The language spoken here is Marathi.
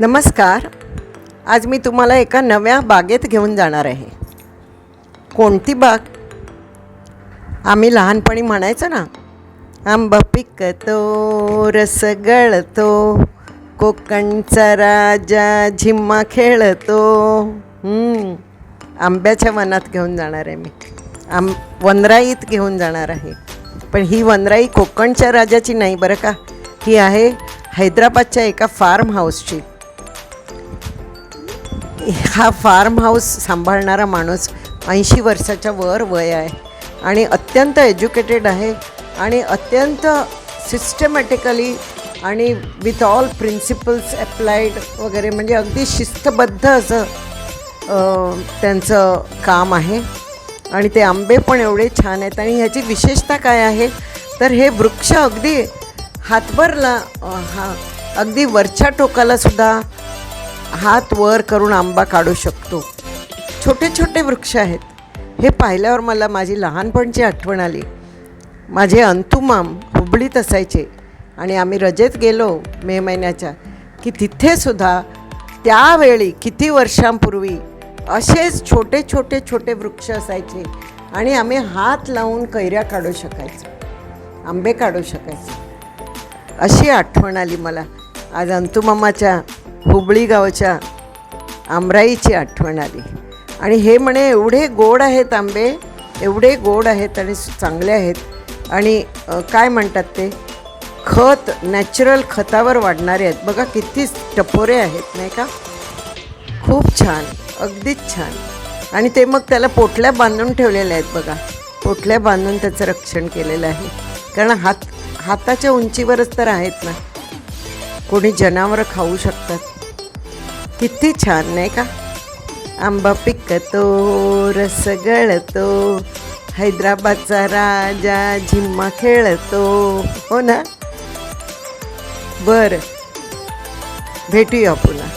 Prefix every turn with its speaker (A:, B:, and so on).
A: नमस्कार. आज मी तुम्हाला एका नव्या बागेत घेऊन जाणार आहे. कोणती बाग? आम्ही लहानपणी म्हणायचो ना, आंबा पिकतो रस गळतो, कोकणचा राजा झिम्मा खेळतो. आंब्याच्या वनात घेऊन जाणार आहे मी. वनराईत घेऊन जाणार आहे. पण ही वनराई कोकणच्या राजाची नाही बरं का, ही आहे हैदराबादच्या एका फार्म हाऊसची. हा फार्म हाऊस सांभाळणारा माणूस 80 वर्षाच्या वर वय आहे आणि अत्यंत एज्युकेटेड आहे आणि अत्यंत सिस्टमॅटिकली आणि विथ ऑल प्रिन्सिपल्स अप्लाइड वगैरे, म्हणजे अगदी शिस्तबद्ध असं त्यांचं काम आहे. आणि ते आंबे पण एवढे छान आहेत. आणि ह्याची विशेषता काय आहे तर हे वृक्ष अगदी हातभरला अगदी वरच्या टोकालासुद्धा हात वर करून आंबा काढू शकतो. छोटे छोटे वृक्ष आहेत. हे पाहिल्यावर मला माझी लहानपणची आठवण आली. माझे अंतुमाम हुबळीत असायचे आणि आम्ही रजेत गेलो मे महिन्याच्या की तिथेसुद्धा त्यावेळी किती वर्षांपूर्वी असेच छोटे छोटे छोटे वृक्ष असायचे आणि आम्ही हात लावून कैऱ्या काढू शकायचो, आंबे काढू शकायचो. अशी आठवण आली मला आज अंतुमामाच्या हुबळी गावच्या आमराईची आठवण आली. आणि हे म्हणे एवढे गोड आहेत आंबे, एवढे गोड आहेत आणि चांगले आहेत. आणि काय म्हणतात ते खत, नॅचरल खतावर वाढणारे आहेत. बघा किती टपोरे आहेत नाही का, खूप छान, अगदीच छान. आणि ते मग त्याला पोटल्या बांधून ठेवलेल्या आहेत बघा, पोटल्या बांधून त्याचं रक्षण केलेलं आहे. कारण हाताच्या उंचीवरच तर आहेत ना, कोणी जनावरं खाऊ शकतात. किती छान नाही का. आंबा पिकतो रस गळतो, हैदराबादचा राजा झिम्मा खेळतो. हो ना. बरं, भेटूया पुन्हा.